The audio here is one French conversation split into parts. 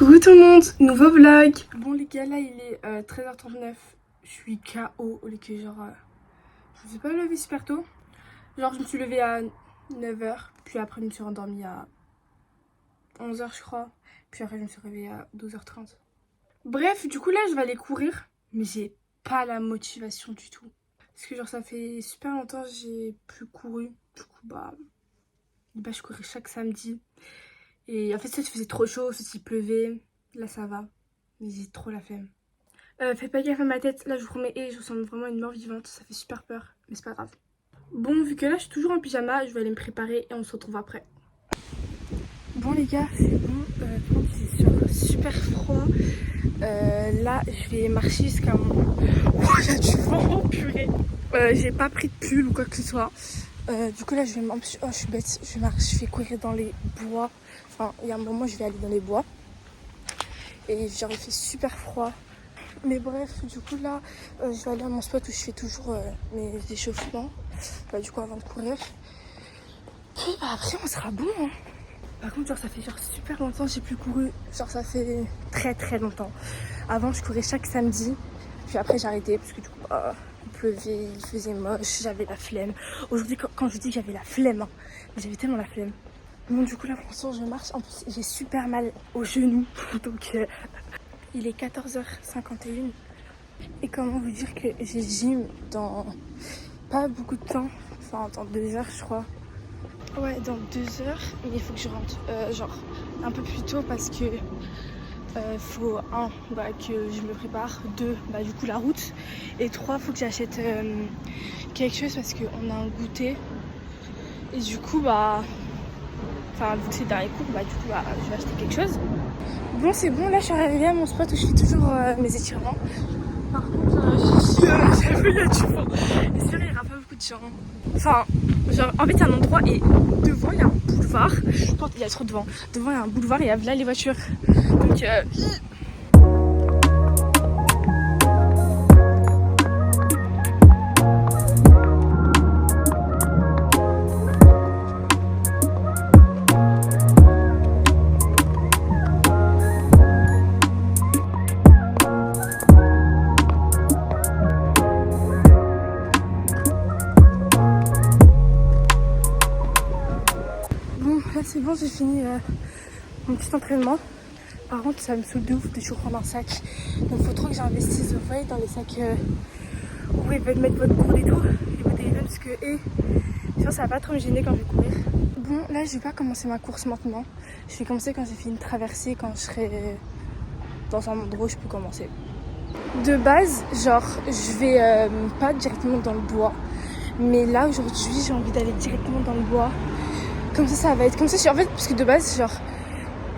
Coucou tout le monde, nouveau vlog. Bon les gars, là il est 13h39. Je suis KO au lieu que genre... je me suis pas levée super tôt. Genre je me suis levée à 9h. Puis après je me suis rendormie à 11h je crois. Puis après je me suis réveillée à 12h30. Bref, du coup là je vais aller courir. Mais j'ai pas la motivation du tout. Parce que genre ça fait super longtemps que j'ai plus couru. Du coup bah je courais chaque samedi. Et en fait ça faisait trop chaud, il pleuvait. Là ça va. Mais j'ai trop la flemme. Faites pas gaffe à ma tête, là je vous promets, et je ressemble vraiment à une mort vivante, ça fait super peur, mais c'est pas grave. Bon, vu que là je suis toujours en pyjama, je vais aller me préparer et on se retrouve après. Bon les gars, c'est bon, c'est super froid. Là je vais marcher jusqu'à mon... Oh, il y a du vent, purée. J'ai pas pris de pull ou quoi que ce soit. Du coup là je vais... Oh je suis bête, je vais courir dans les bois. Enfin, il y a un moment je vais aller dans les bois. Et genre il fait super froid. Mais bref, du coup là, je vais aller à mon spot où je fais toujours mes échauffements. Du coup avant de courir. Puis après on sera bon. Hein. Par contre, genre ça fait genre super longtemps que j'ai plus couru. Genre ça fait très longtemps. Avant je courais chaque samedi. Puis après j'ai arrêté parce que du coup il pleuvait, il faisait moche, j'avais la flemme. Aujourd'hui quand je dis que j'avais la flemme, hein, j'avais tellement la flemme. Bon du coup là pour l'instant je marche. En plus j'ai super mal aux genoux. Donc... il est 14h51 et comment vous dire que j'ai gym dans pas beaucoup de temps, enfin dans 2 heures je crois. Ouais, dans 2 heures, mais il faut que je rentre genre un peu plus tôt parce que faut que je me prépare, 2 du coup la route, et 3 faut que j'achète quelque chose parce qu'on a un goûter et du coup vu que c'est dans les cours, du coup je vais acheter quelque chose. Bon c'est bon, là je suis arrivée à mon spot où je fais toujours mes étirements. Par contre j'avoue il y a du vent. Et sûr il n'y aura pas beaucoup de gens. Enfin genre en fait il y a un endroit et devant il y a un boulevard. Je pense qu'il y a trop de vent. Devant il y a un boulevard et il y a là les voitures. Donc c'est bon, j'ai fini mon petit entraînement. Par contre, ça me saoule de ouf de toujours prendre un sac. Donc, il faut trop que j'investisse dans les sacs où ils veulent mettre votre gourde et tout. Et votre téléphone, parce que sinon, ça va pas trop me gêner quand je vais courir. Bon, là, je vais pas commencer ma course maintenant. Je vais commencer quand j'ai fini de traverser, quand je serai dans un endroit où je peux commencer. De base, genre, je vais pas directement dans le bois. Mais là, aujourd'hui, j'ai envie d'aller directement dans le bois. Comme ça va être comme ça. En fait, parce que de base, genre,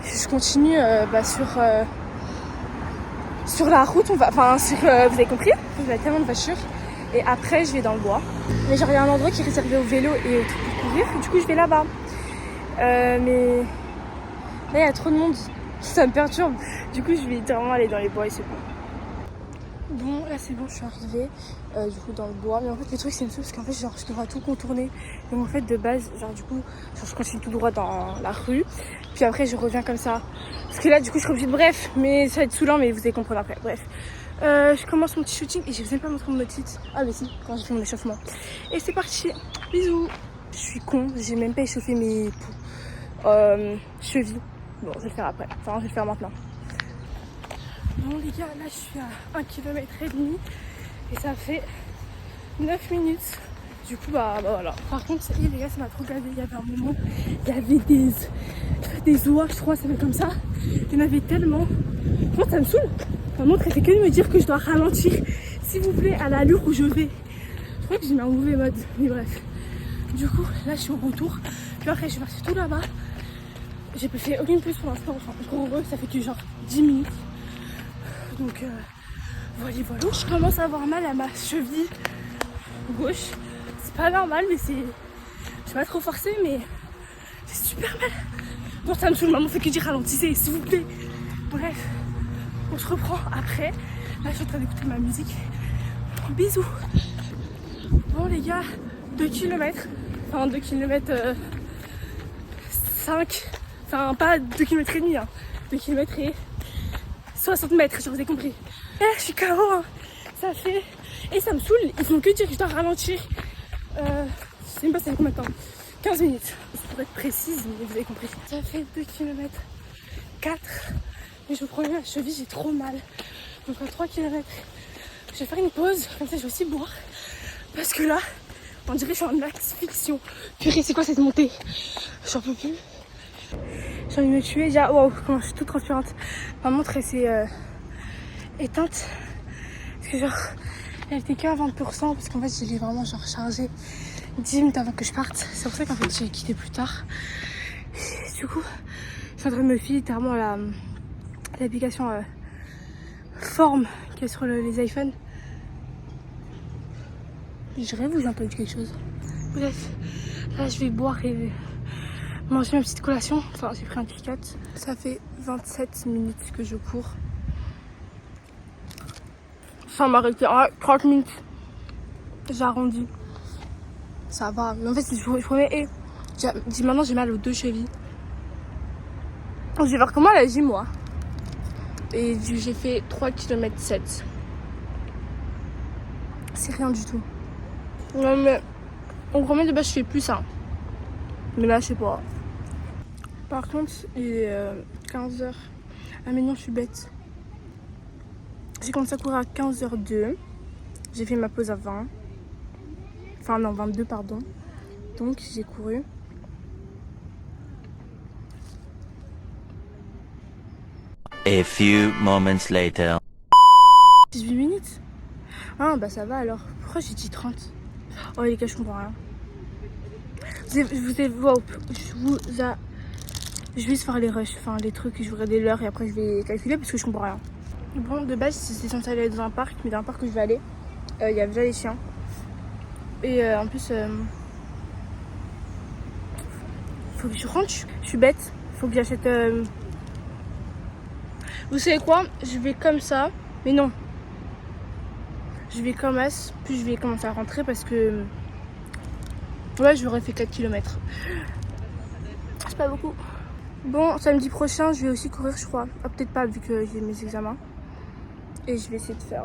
je continue sur la route. Vous avez compris, il y a tellement de voitures. Et après, je vais dans le bois. Mais genre, il y a un endroit qui est réservé au vélo et au truc pour courir. Du coup, je vais là-bas. Mais là, il y a trop de monde. Ça me perturbe. Du coup, je vais littéralement aller dans les bois et c'est bon. Bon, là c'est bon, je suis arrivée du coup dans le bois. Mais en fait, le truc c'est une chose parce qu'en fait, genre, je devrais tout contourner. Donc en fait, de base, genre, du coup, je continue tout droit dans la rue. Puis après, je reviens comme ça. Parce que là, du coup, je serai obligée de... Bref, mais ça va être saoulant, mais vous allez comprendre après. Bref. Je commence mon petit shooting et je vous ai pas montré mon outfit. Ah, mais si, quand j'ai fait mon échauffement. Et c'est parti. Bisous. Je suis con, j'ai même pas échauffé mes chevilles. Bon, je vais le faire après. Enfin, je vais le faire maintenant. Bon les gars, là je suis à 1,5 km et ça fait 9 minutes. Du coup voilà. Par contre les gars, ça m'a trop gavé. Il y avait un moment, il y avait des oies, je crois, ça fait comme ça. Il y en avait tellement. Franchement ça me saoule. Ma montre elle fait que de me dire que je dois ralentir, s'il vous plaît, à l'allure où je vais. Je crois que j'ai mis un mauvais mode, mais bref. Du coup là je suis au retour. Puis après je suis partie tout là-bas. J'ai pas fait aucune pause pour l'instant. Enfin pour eux ça fait que genre 10 minutes. Donc voilà. Je commence à avoir mal à ma cheville gauche. C'est pas normal, mais c'est... Je vais pas trop forcer, mais c'est super mal. Bon, ça me saoule, maman fait que dire ralentissez, s'il vous plaît. Bref, on se reprend après. Là, je suis en train d'écouter ma musique. Bisous. Bon les gars, 2 km. Enfin 2 km 5. Enfin pas 2 km et demi, hein. 2 km et 60 mètres, je vous ai compris. Et je suis KO, hein. Ça fait... Et ça me saoule, ils font que dire que je dois ralentir. Je sais même pas ça fait combien de temps. 15 minutes. Pour être précise, mais vous avez compris. Ça fait 2 km 4. Mais je vous promets, ma cheville, j'ai trop mal. Donc à 3 km, je vais faire une pause. Comme ça, je vais aussi boire. Parce que là, on dirait que je suis en asphyxion. Purée, c'est quoi cette montée? J'en peux plus. J'ai envie de me tuer déjà. Waouh, comment je suis toute transpirante. Ma montre, elle s'est éteinte. Parce que genre, elle était qu'à 20%. Parce qu'en fait, je l'ai vraiment genre chargée 10 minutes avant que je parte. C'est pour ça qu'en fait, j'ai quitté plus tard. Et du coup, je suis en train de me filer littéralement l'application Forme qui est sur les iPhones. Je rêve ou j'ai entendu quelque chose. Bref, là, je vais boire et manger ma petite collation. Enfin, j'ai pris un Kit Kat. Ça fait 27 minutes que je cours. Ça m'a arrêté. 30 minutes. J'ai arrondi. Ça va. Mais en fait, je promets. Maintenant, j'ai mal aux 2 chevilles. Je vais voir comment elle agit, moi. Et j'ai fait 3 km 7. C'est rien du tout. Ouais, mais au premier de base, je fais plus ça. Mais là, je sais pas. Par contre, il est 15h. Ah, mais non, je suis bête. J'ai commencé à courir à 15h02. J'ai fait ma pause à 20. Enfin, non, 22, pardon. Donc, j'ai couru. A few moments later. 18 minutes. Ah, bah ça va alors. Pourquoi j'ai dit 30? Oh, les gars, je comprends rien. Je vais juste faire les rushs, enfin les trucs, je vais regarder l'heure et après je vais calculer parce que je comprends rien. Bon, de base, c'est censé aller dans un parc, mais dans un parc où je vais aller, il y a déjà les chiens. Et en plus, faut que je rentre, je suis bête. Faut que j'achète. Vous savez quoi? Je vais comme ça, mais non. Je vais comme as, puis je vais commencer à rentrer parce que. Ouais, j'aurais fait 4 km. C'est pas beaucoup. Bon, samedi prochain, je vais aussi courir, je crois. Ah, peut-être pas, vu que j'ai mes examens. Et je vais essayer de faire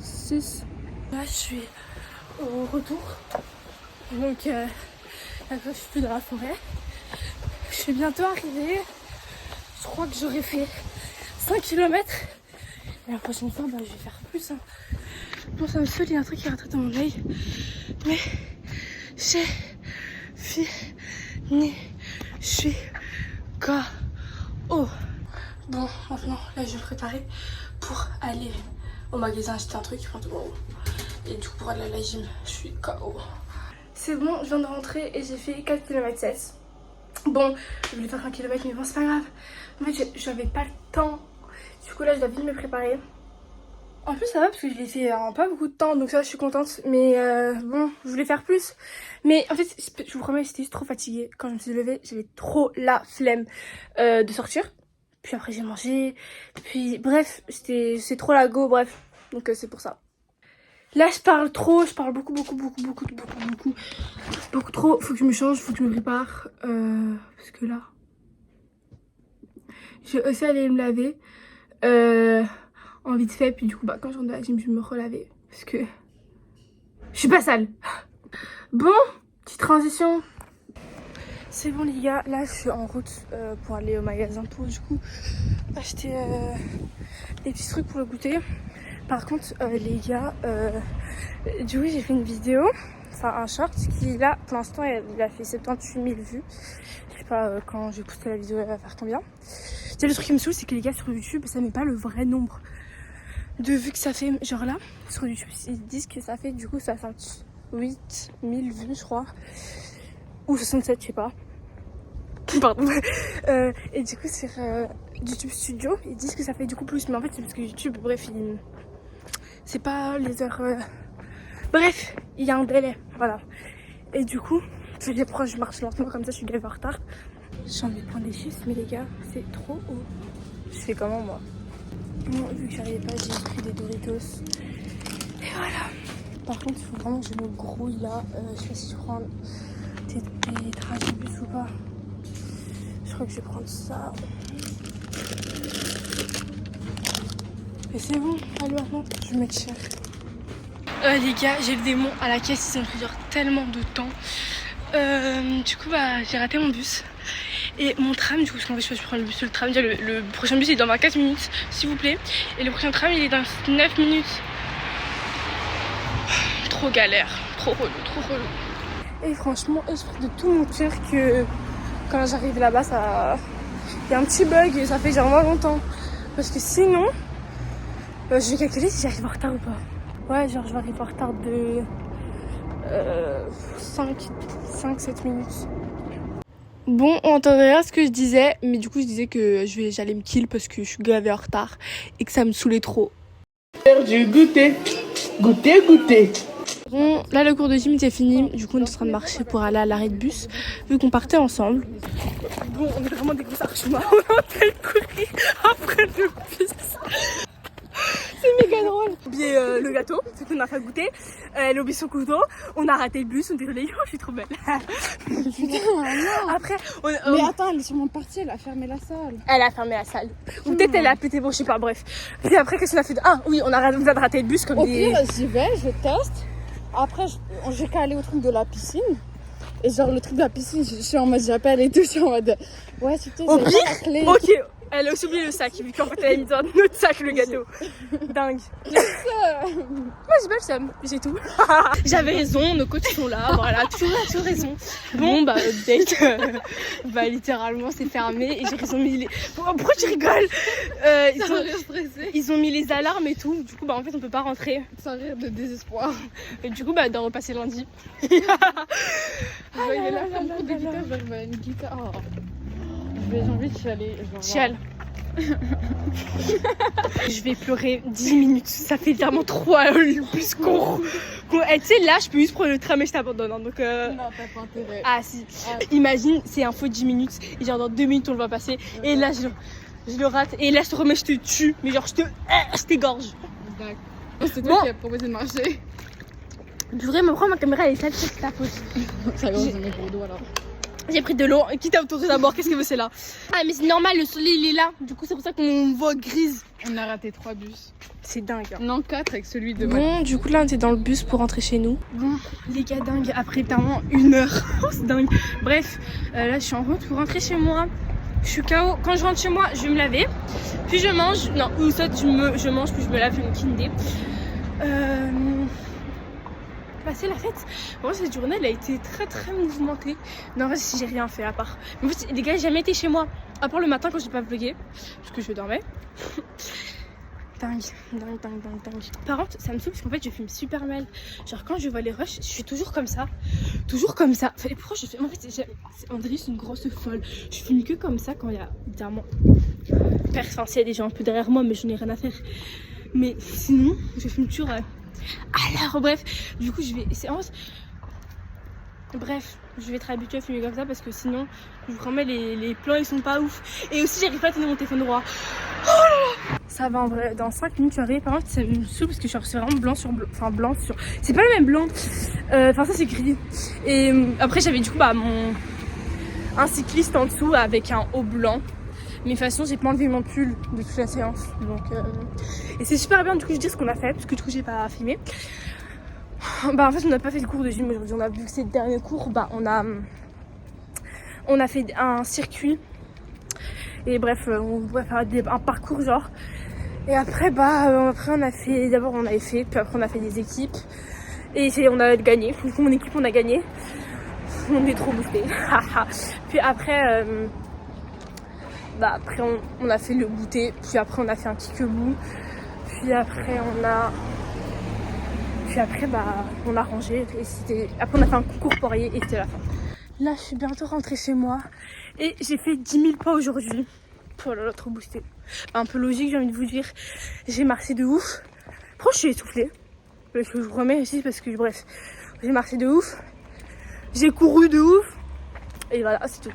6. Là, je suis au retour. Donc, là, je suis plus dans la forêt. Je suis bientôt arrivée. Je crois que j'aurais fait 5 km. Et la prochaine fois, bah, je vais faire plus. Hein. Bon, ça me saoule, il y a un truc qui rentre dans mon œil. Mais j'ai fini. Je suis KO. Bon, maintenant, là, je vais me préparer pour aller au magasin acheter un truc. Et du coup, pour aller à la gym, je suis KO. C'est bon, je viens de rentrer et j'ai fait 4 km 7. Bon, je voulais faire 1 km, mais bon, c'est pas grave. En fait, j'avais pas le temps. Du coup, là, je dois vite me préparer. En plus, ça va parce que je l'ai fait en pas beaucoup de temps, donc ça, je suis contente. Mais bon, je voulais faire plus. Mais en fait, je vous promets, j'étais juste trop fatiguée. Quand je me suis levée, j'avais trop la flemme de sortir. Puis après, j'ai mangé. Puis bref, c'est trop la go, bref. Donc c'est pour ça. Là, je parle trop, je parle beaucoup trop. Faut que je me change, faut que je me prépare. Parce que là, je vais aussi aller me laver. En vite fait, puis du coup, bah, quand je rentre de la gym, je vais me relaver. Parce que je suis pas sale. Bon, petite transition. C'est bon, les gars, là, je suis en route pour aller au magasin pour du coup acheter des petits trucs pour le goûter. Par contre, les gars, du coup, j'ai fait une vidéo, enfin un short qui, là, pour l'instant, il a fait 78 000 vues. Je sais pas quand je vais poster la vidéo, elle va faire combien. C'est le truc qui me saoule, c'est que les gars, sur YouTube, ça met pas le vrai nombre de vues que ça fait. Genre là, sur YouTube, ils disent que ça fait du coup 68 000 vues, je crois. Ou 67, je sais pas. Pardon. Et du coup, sur YouTube Studio, ils disent que ça fait du coup plus. Mais en fait, c'est parce que YouTube, bref, c'est pas les heures. Bref, il y a un délai. Voilà. Et du coup, je marche lentement comme ça, je suis grave en retard. J'ai envie de prendre des chips, mais les gars, c'est trop haut. Je fais comment, moi? Bon, vu que j'arrivais pas, j'ai pris des Doritos. Et voilà. Par contre, il faut vraiment que je me grouille là. Je sais pas si je prends des trajets bus ou pas. Je Je crois que je vais prendre ça. Et c'est bon, allez maintenant, je vais mettre cher. Les gars, j'ai le démon à la caisse, ils ont pris genre tellement de temps. Du coup, bah, j'ai raté mon bus. Et mon tram, du coup, parce qu'en fait, je peux prendre le bus, le tram. Le prochain bus il est dans 24 minutes, s'il vous plaît. Et le prochain tram, il est dans 9 minutes. Trop galère, trop relou, trop relou. Et franchement, j'espère de tout mon cœur que quand j'arrive là-bas, ça... il y a un petit bug et ça fait genre moins longtemps. Parce que sinon, je vais calculer si j'arrive en retard ou pas. Ouais, genre je vais arriver en retard de 5-7 minutes. Bon, on entendait rien ce que je disais, mais du coup je disais que j'allais me kill parce que je suis gavée en retard et que ça me saoulait trop. Du goûter, goûter. Bon, là le cours de gym était fini, du coup on est en train de marcher pour aller à l'arrêt de bus, vu qu'on partait ensemble. Bon, on est vraiment des gros archemars, on est en train de courir après le bus. C'est méga drôle. On a oublié le gâteau, c'est qu'on a fait goûter. Elle a oublié son couteau, on a raté le bus, on dirait yo, je suis trop belle. Putain, non. Après, Mais attends, elle est sûrement partie, elle a fermé la salle. elle a fermé la salle. Ou peut-être elle a pété, bon je sais pas, bref. Puis après, qu'est-ce qu'on a fait oui, on a raté le bus comme Au des... pire, j'y vais, je teste. Après, j'ai qu'à aller au truc de la piscine. Et genre, le truc de la piscine, je suis en mode, j'appelle et tout, je suis en mode, ouais, c'était Au j'ai pire, pas la clé. ok, elle a aussi oublié le sac, vu qu'en fait elle a mis dans notre sac le gâteau. Dingue. Moi j'ai pas le seum, j'ai tout. J'avais raison, nos coachs sont là, voilà, toujours raison. Bon bah update, bah littéralement c'est fermé et j'ai raison mis les... Pourquoi tu rigoles? Ils ont mis les alarmes et tout, du coup bah en fait on peut pas rentrer. Sans rire de désespoir. Et du coup bah on doit repasser lundi. Il est là, comme pour des guitares, j'arrive à une guitare. Oh. J'ai envie de chialer. Chial. Je vais pleurer 10 minutes, ça fait vraiment trop le plus con. Tu sais, là je peux juste prendre le tram et je t'abandonne. Hein, donc Non, t'as pas intérêt. Ah si. Imagine, c'est un faux 10 minutes et genre dans 2 minutes on le voit passer. Et là je le rate et là je te remets, je te tue. Mais genre je t'égorge. D'accord. C'est toi qui as proposé de marcher. Tu devrais me prendre ma caméra, elle est sale, c'est ta faute. Ça va, on met pour le dos alors. J'ai pris de l'eau, quitte à autour d'abord, qu'est-ce que c'est là? Ah mais c'est normal, le soleil il est là, du coup c'est pour ça qu'on voit grise. On a raté 3 bus. C'est dingue. Hein. Non, 4 avec celui de Bon, du coup là on était dans le bus pour rentrer chez nous. Bon, les gars dingue, après tellement 1 heure, c'est dingue. Bref, là je suis en route pour rentrer chez moi. Je suis KO, quand je rentre chez moi je vais me laver, puis je mange, non ou soit je mange puis je me lave, une kindé. Passer la fête. Moi cette journée elle a été très mouvementée. Non en vrai si j'ai rien fait à part. Mais en fait les gars j'ai jamais été chez moi. À part le matin quand j'ai pas vlogué. Parce que je dormais. Dingue. Par contre ça me saoule parce qu'en fait je filme super mal. Genre quand je vois les rushs je suis toujours comme ça. Et pourquoi je fais... En fait André c'est une grosse folle. Je filme que comme ça quand il y a évidemment enfin s'il y a des gens un peu derrière moi mais je n'ai rien à faire. Mais sinon je filme toujours alors bref, du coup je vais être habituée à filmer comme ça parce que sinon je vous promets les plans ils sont pas ouf. Et aussi j'arrive pas à tenir mon téléphone droit. Oh là là. Ça va en vrai, dans 5 minutes je suis arrivée. Par contre ça me saoule parce que c'est vraiment blanc sur blanc. Enfin blanc sur... C'est pas le même blanc. Enfin ça c'est gris. Et après j'avais du coup un cycliste en dessous avec un haut blanc. Mais de toute façon j'ai pas enlevé mon pull de toute la séance. Donc et c'est super bien du coup je dis ce qu'on a fait parce que du coup j'ai pas filmé. Bah en fait on n'a pas fait de cours de gym aujourd'hui. On a vu que c'est le dernier cours. Bah on a fait un circuit. Et bref on va faire un parcours genre. Et après après on a fait, d'abord on avait fait, puis après on a fait des équipes. Et on a gagné. Du coup mon équipe on a gagné. On est trop boostés. Puis après après on a fait le goûter, puis après on a fait un kickaboo, puis après on a rangé et après on a fait un concours poirier et c'était la fin. Là je suis bientôt rentrée chez moi et j'ai fait 10 000 pas aujourd'hui. Oh là là trop boosté. Un peu logique j'ai envie de vous dire. J'ai marché de ouf. Pourquoi je suis essoufflée? Je vous remets ici parce que bref. J'ai marché de ouf. J'ai couru de ouf. Et voilà c'est tout.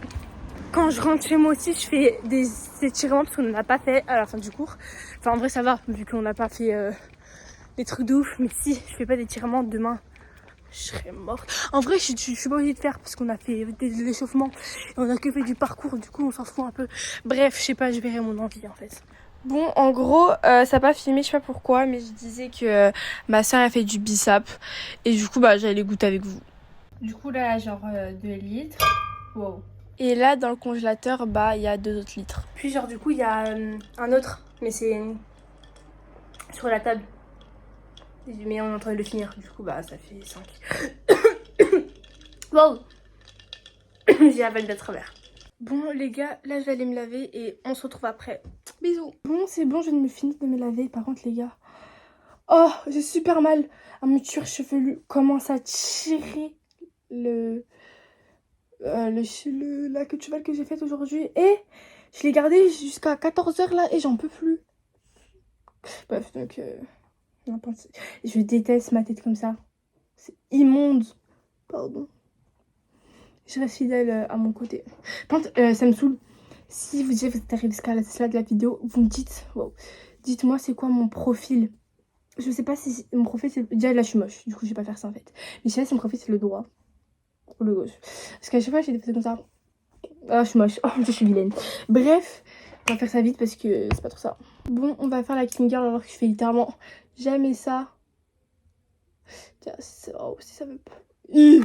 Quand je rentre chez moi aussi, je fais des étirements parce qu'on n'en a pas fait à la fin du cours. Enfin, en vrai, ça va, vu qu'on n'a pas fait des trucs de ouf. Mais si je fais pas d'étirements demain, Je serais morte. En vrai, je suis pas obligée de faire parce qu'on a fait de l'échauffement. Et on a que fait du parcours, du coup, on s'en fout un peu. Bref, je sais pas, je verrai mon envie en fait. Bon, en gros, ça n'a pas filmé, je sais pas pourquoi, mais je disais que ma soeur a fait du bissap. Et du coup, bah, j'allais goûter avec vous. Du coup, là, genre 2 litres. Wow. Et là, dans le congélateur, bah, il y a 2 autres litres. Puis, genre, du coup, il y a un autre, mais c'est sur la table. Mais on est en train de le finir, du coup, bah, ça fait 5. Wow. J'ai avalé de travers. Bon, les gars, là, je vais aller me laver et on se retrouve après. Bisous. Bon, c'est bon, je viens de me finir de me laver. Par contre, les gars, oh, j'ai super mal à mon cuir chevelu. Commence à tirer la queue de cheval que j'ai faite aujourd'hui. Et je l'ai gardé jusqu'à 14h là et j'en peux plus. Bref, donc, je déteste ma tête comme ça. C'est immonde. Pardon. Je reste fidèle à mon côté. Par contre, ça me saoule. Si vous êtes arrivé jusqu'à la de la vidéo, vous me dites, wow, dites-moi c'est quoi mon profil. Je sais pas si mon profil c'est... Déjà là je suis moche, du coup je vais pas faire ça en fait. Mais je sais pas si mon profil c'est le droit ou le gauche. Parce qu'à chaque fois j'ai des photos comme ça. Ah je suis moche, oh je suis vilaine. Bref, on va faire ça vite parce que c'est pas trop ça. Bon, on va faire la clean girl alors que je fais littéralement jamais ça. Tiens, oh, si ça veut pas... Les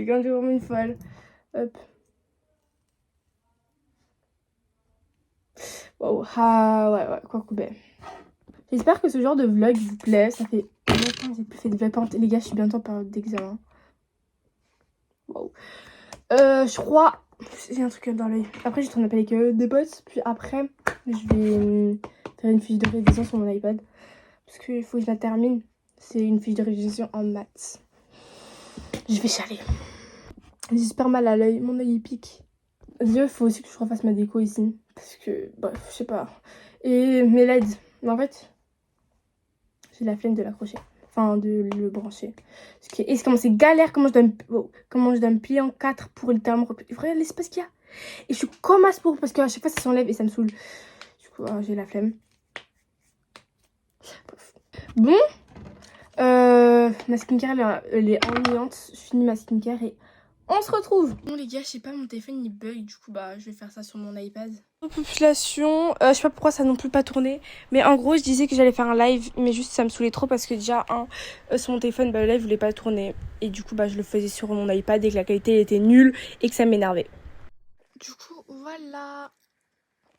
gars, j'ai vraiment une folle. Hop. Wow, ah ouais, quoi couper. J'espère que ce genre de vlog vous plaît. Ça fait longtemps que j'ai plus fait de vlog. Les gars, je suis bientôt en période d'examen. Wow. Je crois... J'ai un truc dans l'œil. Après, je tourne appeler avec des potes. Puis après, je vais faire une fiche de révision sur mon iPad. Parce qu'il faut que je la termine. C'est une fiche de révision en maths. Je vais chialer. J'ai super mal à l'œil. Mon œil, il pique. Il faut aussi que je refasse ma déco ici. Parce que, bref, je sais pas. Et mes LED. Mais en fait, j'ai la flemme de l'accrocher. Enfin, de le brancher. Et c'est comment c'est galère. Comment je dois me plier en 4 pour littéralement replier. Regarde l'espace qu'il y a. Et je suis comme as pour. Parce qu'à chaque fois, ça s'enlève et ça me saoule. Du coup, j'ai la flemme. Bref. Bon. Ma skincare, elle est ennuyante. Je finis ma skincare et... on se retrouve. Bon les gars, je sais pas, mon téléphone il bug, du coup bah je vais faire ça sur mon iPad. Population, je sais pas pourquoi ça non plus pas tourné, mais en gros je disais que j'allais faire un live, mais juste ça me saoulait trop parce que déjà sur mon téléphone bah, le live voulait pas tourner et du coup bah je le faisais sur mon iPad et que la qualité elle était nulle et que ça m'énervait. Du coup voilà.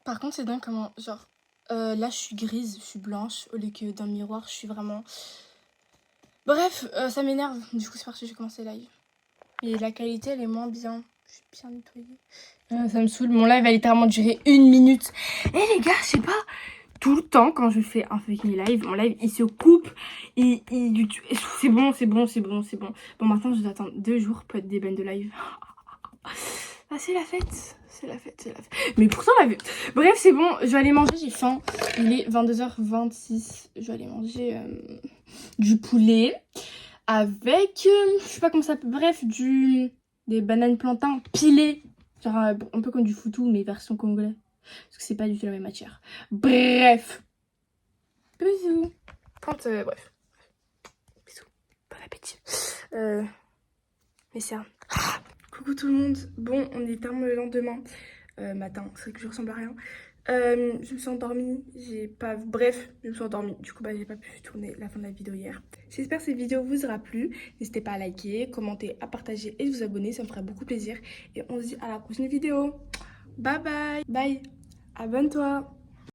Par contre c'est dingue comment genre là je suis grise, je suis blanche au lieu que dans le miroir je suis vraiment... Bref, ça m'énerve, du coup c'est parti, j'ai commencé live. Et la qualité, elle est moins bien. Je suis bien nettoyée. Ça me saoule. Mon live va littéralement durer 1 minute. Et les gars, je sais pas. Tout le temps, quand je fais un fucking live, mon live, il se coupe. Et c'est bon. Bon, maintenant, je dois attendre 2 jours pour être débane de live. Ah, c'est la fête. Mais pourtant, bref, c'est bon. Je vais aller manger, j'ai faim. Il est 22h26. Je vais aller manger du poulet. Avec, je sais pas comment ça s'appelle, bref, des bananes plantains pilées. Genre un peu comme du foutou, mais version congolais. Parce que c'est pas du tout la même matière. Bref. Bisous. Bref. Bisous. Bon appétit. Mais ça. Coucou tout le monde. Bon, on est tellement le lendemain. Matin, c'est vrai que je ressemble à rien. Je me suis endormie, bref, je me suis endormie, du coup bah j'ai pas pu tourner la fin de la vidéo hier. J'espère que cette vidéo vous aura plu, n'hésitez pas à liker, commenter, à partager et vous abonner, ça me ferait beaucoup plaisir. Et on se dit à la prochaine vidéo, bye bye, abonne-toi.